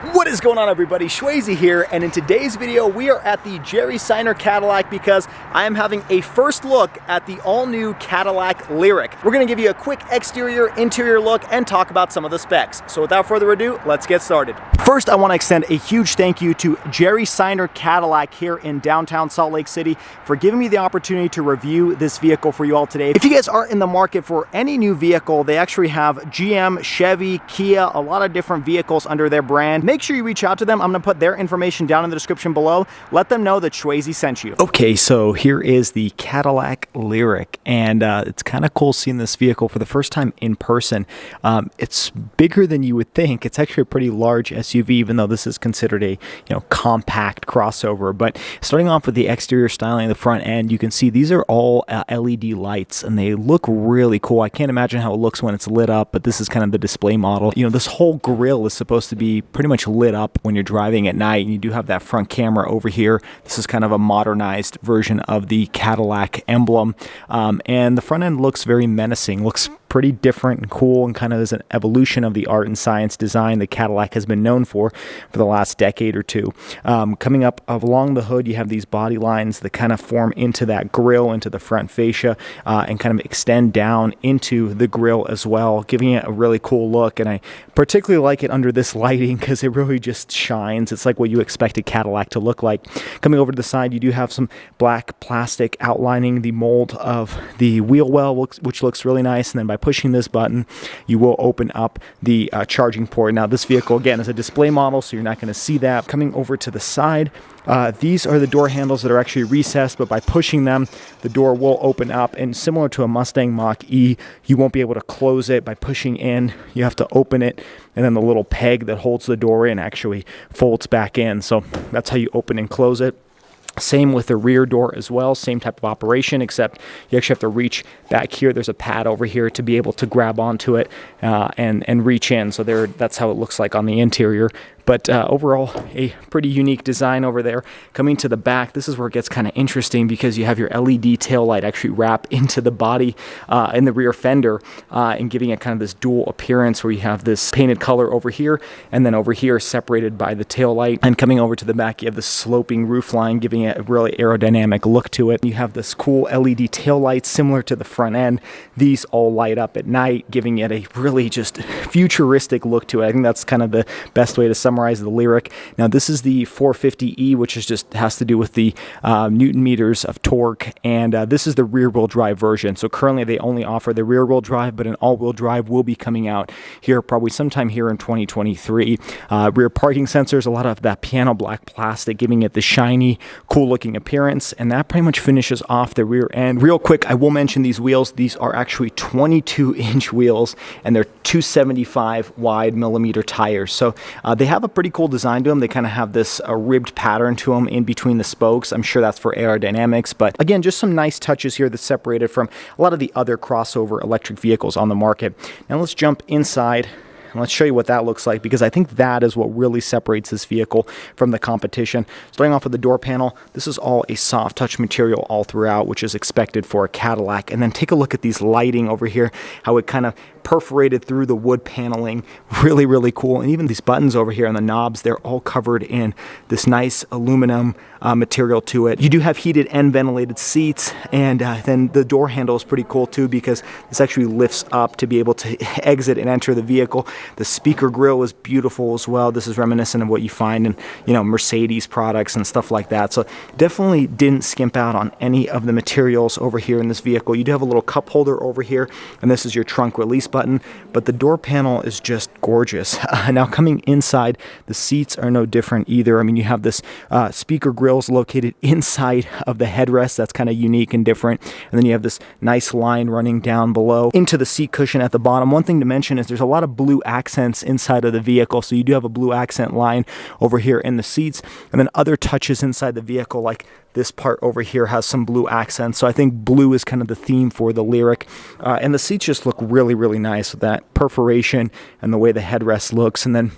What is going on, everybody? SchwayZ here, and in today's video we are at the Jerry Seiner Cadillac because I am having a first look at the all-new Cadillac LYRIQ. We're going to give you a quick exterior, interior look and talk about some of the specs. So without further ado, let's get started. First, I want to extend a huge thank you to Jerry Seiner Cadillac here in downtown Salt Lake City for giving me the opportunity to review this vehicle for you all today. If you guys are in the market for any new vehicle, they actually have GM, Chevy, Kia, a lot of different vehicles under their brand. Make sure you reach out to them. I'm going to put their information down in the description below. Let them know that SchwayZ sent you. Okay, so here is the Cadillac LYRIQ, and it's kind of cool seeing this vehicle for the first time in person. It's bigger than you would think. It's actually a pretty large SUV, even though this is considered a compact crossover. But starting off with the exterior styling of the front end, you can see these are all LED lights, and they look really cool. I can't imagine how it looks when it's lit up, but this is kind of the display model. This whole grille is supposed to be pretty much lit up when you're driving at night, and you do have that front camera over here. This is kind of a modernized version of the Cadillac emblem, and the front end looks very menacing, looks pretty different and cool, and kind of is an evolution of the art and science design that Cadillac has been known for the last decade or two. Coming up along the hood, you have these body lines that kind of form into that grille, into the front fascia, and kind of extend down into the grille as well, giving it a really cool look. And I particularly like it under this lighting because it really just shines. It's like what you expect a Cadillac to look like. Coming over to the side, you do have some black plastic outlining the mold of the wheel well, which looks really nice. And then by pushing this button, you will open up the charging port. Now, this vehicle, again, is a display model, so you're not going to see that. Coming over to the side, these are the door handles that are actually recessed, but by pushing them, the door will open up. And similar to a Mustang Mach-E, you won't be able to close it by pushing in. You have to open it, and then the little peg that holds the door in actually folds back in. So that's how you open and close it. Same with the rear door as well, same type of operation, except you actually have to reach back here. There's a pad over here to be able to grab onto it and reach in. So that's how it looks like on the interior. But overall, a pretty unique design over there. Coming to the back, this is where it gets kind of interesting because you have your LED taillight actually wrap into the body in the rear fender, and giving it kind of this dual appearance where you have this painted color over here and then over here separated by the taillight. And coming over to the back, you have the sloping roof line, giving it a really aerodynamic look to it. You have this cool LED taillight similar to the front end. These all light up at night, giving it a really just futuristic look to it. I think that's kind of the best way to summarize the LYRIQ. Now, this is the 450e, which is just has to do with the Newton meters of torque, and this is the rear-wheel drive version. So currently they only offer the rear-wheel drive, but an all-wheel drive will be coming out here probably sometime here in 2023. Rear parking sensors, a lot of that piano black plastic, giving it the shiny, cool-looking appearance, and that pretty much finishes off the rear end. Real quick, I will mention these wheels. These are actually 22-inch wheels, and they're 275 wide millimeter tires. So they have a pretty cool design to them. They kind of have this ribbed pattern to them in between the spokes. I'm sure that's for aerodynamics, but again, just some nice touches here that's separated from a lot of the other crossover electric vehicles on the market. Now let's jump inside and let's show you what that looks like, because I think that is what really separates this vehicle from the competition. Starting off with the door panel, this is all a soft touch material all throughout, which is expected for a Cadillac. And then take a look at these lighting over here, how it kind of perforated through the wood paneling. Really, really cool. And even these buttons over here on the knobs, they're all covered in this nice aluminum material to it. You do have heated and ventilated seats, and then the door handle is pretty cool too, because this actually lifts up to be able to exit and enter the vehicle. The speaker grille is beautiful as well. This is reminiscent of what you find in Mercedes products and stuff like that. So definitely didn't skimp out on any of the materials over here in this vehicle. You do have a little cup holder over here, and this is your trunk release button, but the door panel is just gorgeous. Now coming inside, the seats are no different either. I mean, you have this speaker grills located inside of the headrest. That's kind of unique and different. And then you have this nice line running down below into the seat cushion at the bottom. One thing to mention is there's a lot of blue accents inside of the vehicle. So you do have a blue accent line over here in the seats, and then other touches inside the vehicle, like this part over here has some blue accents. So I think blue is kind of the theme for the LYRIQ. And the seats just look really, really nice with that perforation and the way the headrest looks. And then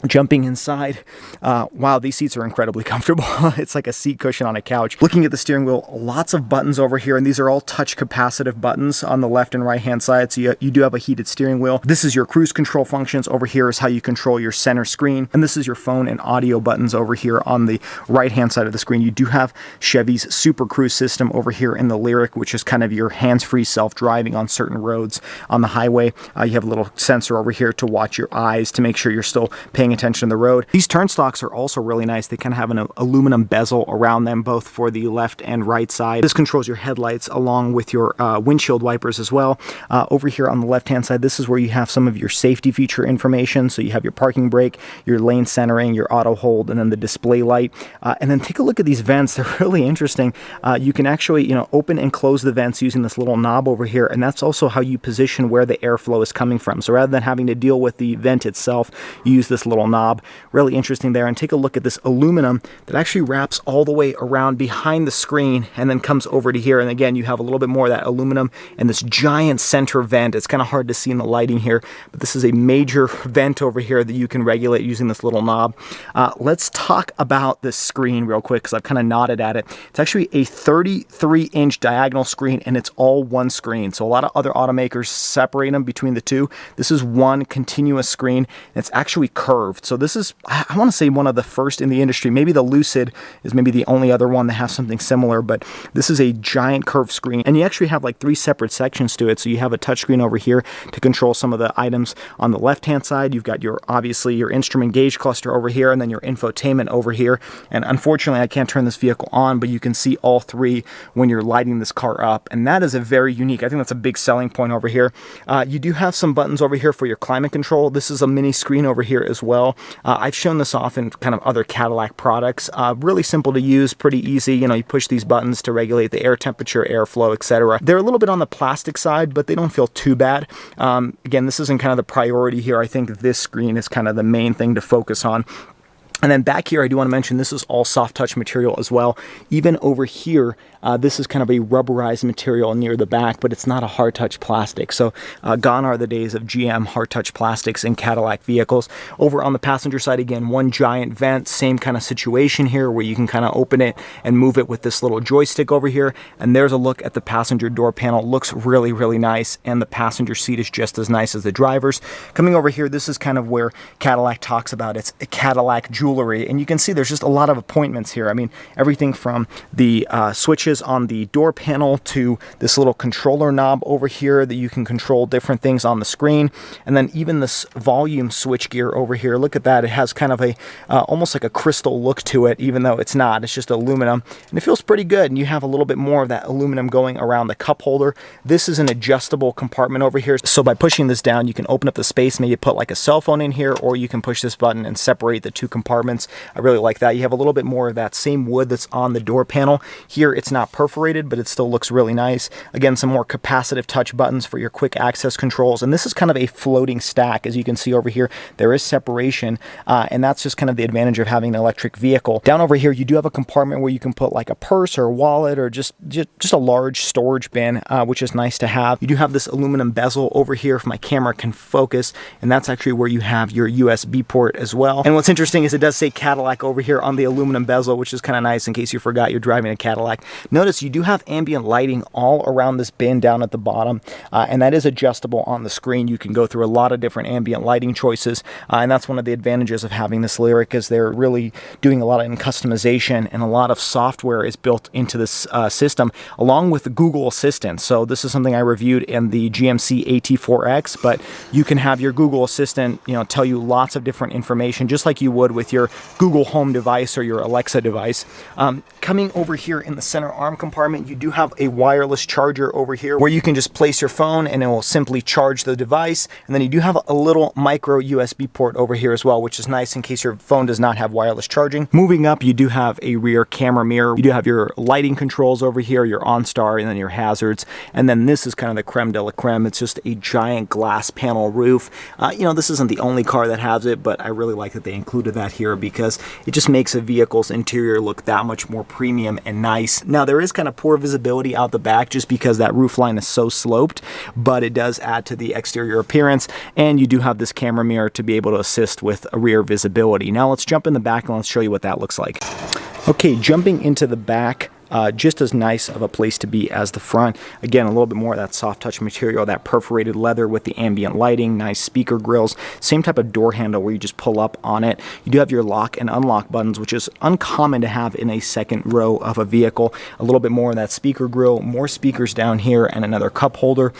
Jumping inside, wow, these seats are incredibly comfortable. It's like a seat cushion on a couch. Looking at the steering wheel, lots of buttons over here, and these are all touch capacitive buttons on the left and right hand side, so you do have a heated steering wheel. This is your cruise control functions. Over here is how you control your center screen, and this is your phone and audio buttons over here on the right hand side of the screen. You do have Chevy's Super Cruise system over here in the LYRIQ, which is kind of your hands-free self-driving on certain roads on the highway. You have a little sensor over here to watch your eyes to make sure you're still paying attention to the road. These turnstocks are also really nice. They kind of have an aluminum bezel around them, both for the left and right side. This controls your headlights along with your windshield wipers as well. Over here on the left hand side, this is where you have some of your safety feature information. So you have your parking brake, your lane centering, your auto hold, and then the display light. And then take a look at these vents. They're really interesting. You can actually, open and close the vents using this little knob over here, and that's also how you position where the airflow is coming from. So rather than having to deal with the vent itself, you use this little knob. Really interesting there. And take a look at this aluminum that actually wraps all the way around behind the screen and then comes over to here. And again, you have a little bit more of that aluminum and this giant center vent. It's kind of hard to see in the lighting here, but this is a major vent over here that you can regulate using this little knob. Let's talk about this screen real quick, because I've kind of nodded at it. It's actually a 33-inch diagonal screen, and it's all one screen. So a lot of other automakers separate them between the two. This is one continuous screen, and it's actually curved. So this is, I want to say, one of the first in the industry. Maybe the Lucid is maybe the only other one that has something similar, but this is a giant curved screen, and you actually have like 3 separate sections to it. So you have a touchscreen over here to control some of the items on the left hand side. You've got obviously your instrument gauge cluster over here, and then your infotainment over here. And unfortunately, I can't turn this vehicle on, but you can see all 3 when you're lighting this car up, and that is a very unique, I think that's a big selling point over here. You do have some buttons over here for your climate control. This is a mini screen over here as well. I've shown this off in kind of other Cadillac products. Really simple to use, pretty easy. You push these buttons to regulate the air temperature, airflow, etc. They're a little bit on the plastic side, but they don't feel too bad. Again, this isn't kind of the priority here. I think this screen is kind of the main thing to focus on. And then back here, I do want to mention this is all soft touch material as well. Even over here, this is kind of a rubberized material near the back, but it's not a hard touch plastic. So gone are the days of GM hard touch plastics in Cadillac vehicles. Over on the passenger side, again, one giant vent, same kind of situation here where you can kind of open it and move it with this little joystick over here. And there's a look at the passenger door panel. Looks really, really nice. And the passenger seat is just as nice as the driver's. Coming over here, this is kind of where Cadillac talks about its Cadillac jewelry. And you can see there's just a lot of appointments here. I mean, everything from the switches on the door panel to this little controller knob over here that you can control different things on the screen. And then even this volume switch gear over here, look at that. It has kind of a almost like a crystal look to it, even though it's not. It's just aluminum, and it feels pretty good. And you have a little bit more of that aluminum going around the cup holder. This is an adjustable compartment over here. So by pushing this down, you can open up the space, maybe put like a cell phone in here, or you can push this button and separate the 2 compartments. I really like that. You have a little bit more of that same wood that's on the door panel. Here, it's not perforated, but it still looks really nice. Again, some more capacitive touch buttons for your quick access controls. And this is kind of a floating stack. As you can see over here, there is separation, and that's just kind of the advantage of having an electric vehicle. Down over here, you do have a compartment where you can put like a purse or a wallet or just a large storage bin, which is nice to have. You do have this aluminum bezel over here if my camera can focus, and that's actually where you have your USB port as well. And what's interesting is it does say Cadillac over here on the aluminum bezel, which is kind of nice in case you forgot you're driving a Cadillac. Notice you do have ambient lighting all around this bin down at the bottom, and that is adjustable on the screen. You can go through a lot of different ambient lighting choices, and that's one of the advantages of having this LYRIQ, is they're really doing a lot of customization, and a lot of software is built into this system, along with Google Assistant. So this is something I reviewed in the GMC AT4X, but you can have your Google Assistant, tell you lots of different information, just like you would with your Google Home device or your Alexa device. Coming over here in the center arm compartment, you do have a wireless charger over here where you can just place your phone and it will simply charge the device. And then you do have a little micro USB port over here as well, which is nice in case your phone does not have wireless charging. Moving up, you do have a rear camera mirror. You do have your lighting controls over here, your OnStar, and then your hazards. And then this is kind of the creme de la creme. It's just a giant glass panel roof. This isn't the only car that has it, but I really like that they included that here. here because it just makes a vehicle's interior look that much more premium and nice. Now there is kind of poor visibility out the back just because that roof line is so sloped, but it does add to the exterior appearance, and you do have this camera mirror to be able to assist with a rear visibility. Now let's jump in the back and let's show you what that looks like. Okay, jumping into the back, just as nice of a place to be as the front. Again, a little bit more of that soft touch material, that perforated leather with the ambient lighting, nice speaker grills, same type of door handle where you just pull up on it. You do have your lock and unlock buttons, which is uncommon to have in a second row of a vehicle. A little bit more of that speaker grill, more speakers down here, and another cup holder.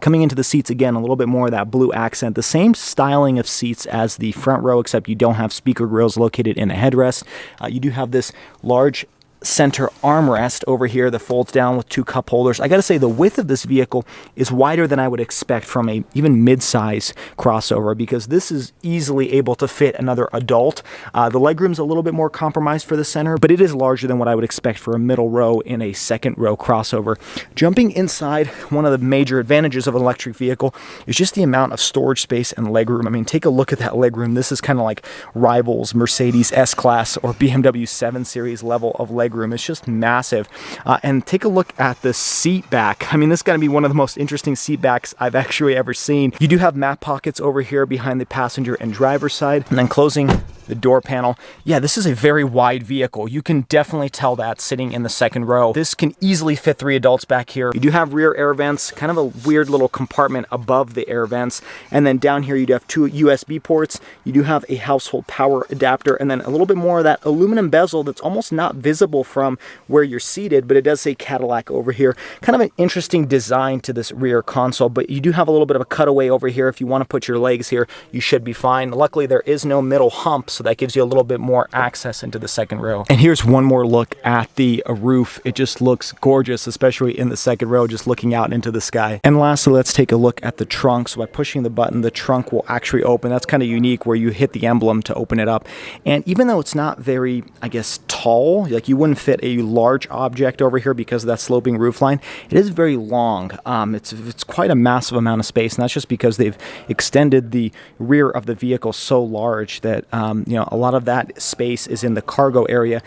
Coming into the seats, again, a little bit more of that blue accent. The same styling of seats as the front row, except you don't have speaker grills located in the headrest. You do have this large center armrest over here that folds down with two cup holders. I gotta say, the width of this vehicle is wider than I would expect from a even mid-size crossover, because this is easily able to fit another adult. The legroom's a little bit more compromised for the center, but it is larger than what I would expect for a middle row in a second row crossover. Jumping inside, one of the major advantages of an electric vehicle is just the amount of storage space and legroom. I mean, take a look at that legroom. This is kind of like rivals Mercedes S-Class or BMW 7 Series level of legroom. It's just massive. And take a look at the seat back. I mean, this is going to be one of the most interesting seat backs I've actually ever seen. You do have map pockets over here behind the passenger and driver side, and then closing the door panel. Yeah, this is a very wide vehicle. You can definitely tell that sitting in the second row. This can easily fit 3 adults back here. You do have rear air vents, kind of a weird little compartment above the air vents. And then down here, you do have 2 USB ports. You do have a household power adapter, and then a little bit more of that aluminum bezel that's almost not visible from where you're seated, but it does say Cadillac over here. Kind of an interesting design to this rear console, but you do have a little bit of a cutaway over here. If you want to put your legs here, you should be fine. Luckily, there is no middle hump, so that gives you a little bit more access into the second row. And here's one more look at the roof. It just looks gorgeous, especially in the second row, just looking out into the sky. And lastly, let's take a look at the trunk. So by pushing the button, the trunk will actually open. That's kind of unique, where you hit the emblem to open it up. And even though it's not very, I guess, tall, like you wouldn't fit a large object over here because of that sloping roof line, it is very long. It's quite a massive amount of space, and that's just because they've extended the rear of the vehicle so large that you know, a lot of that space is in the cargo area.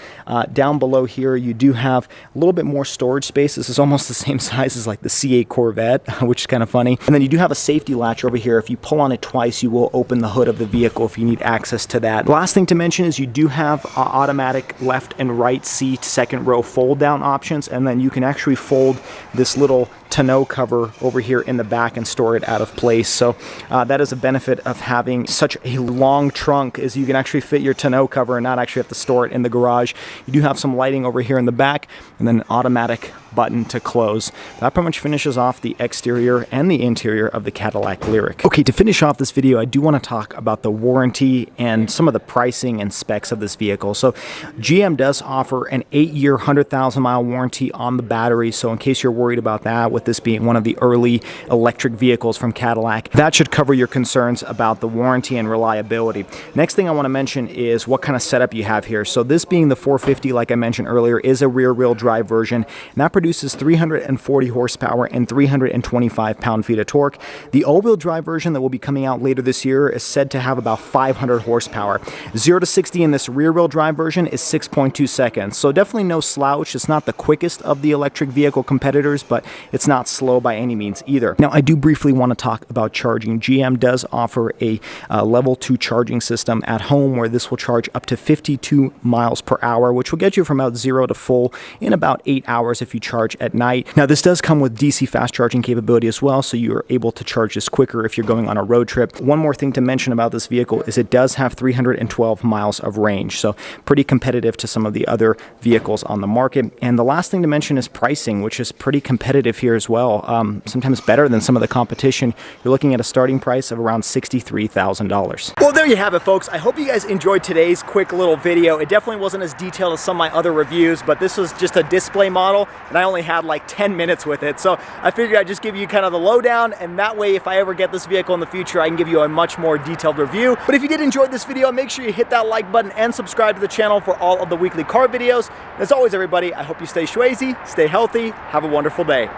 Down below here, you do have a little bit more storage space. This is almost the same size as like the C8 Corvette, which is kind of funny. And then you do have a safety latch over here. If you pull on it twice, you will open the hood of the vehicle if you need access to that. The last thing to mention is you do have automatic left and right seat second row fold down options, and then you can actually fold this little tonneau cover over here in the back and store it out of place. So that is a benefit of having such a long trunk, is you can actually fit your tonneau cover and not actually have to store it in the garage. You do have some lighting over here in the back, and then an automatic button to close. That pretty much finishes off the exterior and the interior of the Cadillac LYRIQ. Okay, to finish off this video, I do want to talk about the warranty and some of the pricing and specs of this vehicle. So GM does offer an 8-year, 100,000-mile warranty on the battery. So in case you're worried about that, with this being one of the early electric vehicles from Cadillac, that should cover your concerns about the warranty and reliability. Next thing I want to mention is what kind of setup you have here. So this being the 450, like I mentioned earlier, is a rear-wheel drive version, and that produces 340 horsepower and 325 pound-feet of torque. The all-wheel drive version that will be coming out later this year is said to have about 500 horsepower. 0 to 60 in this rear-wheel drive version is 6.2 seconds, so definitely no slouch. It's not the quickest of the electric vehicle competitors, but it's not slow by any means either. Now, I do briefly want to talk about charging. GM does offer a level 2 charging system at home, where this will charge up to 52 miles per hour, which will get you from about 0 to full in about 8 hours if you charge at night. Now, this does come with DC fast charging capability as well, so you're able to charge this quicker if you're going on a road trip. One more thing to mention about this vehicle is it does have 312 miles of range, so pretty competitive to some of the other vehicles on the market. And the last thing to mention is pricing, which is pretty competitive here as well. Sometimes better than some of the competition. You're looking at a starting price of around $63,000. Well, there you have it, folks. I hope you guys enjoyed today's quick little video. It definitely wasn't as detailed as some of my other reviews, but this was just a display model, and I only had like 10 minutes with it. So I figured I'd just give you kind of the lowdown, and that way, if I ever get this vehicle in the future, I can give you a much more detailed review. But if you did enjoy this video, make sure you hit that like button and subscribe to the channel for all of the weekly car videos. As always, everybody, I hope you stay SchwayZ, stay healthy, have a wonderful day.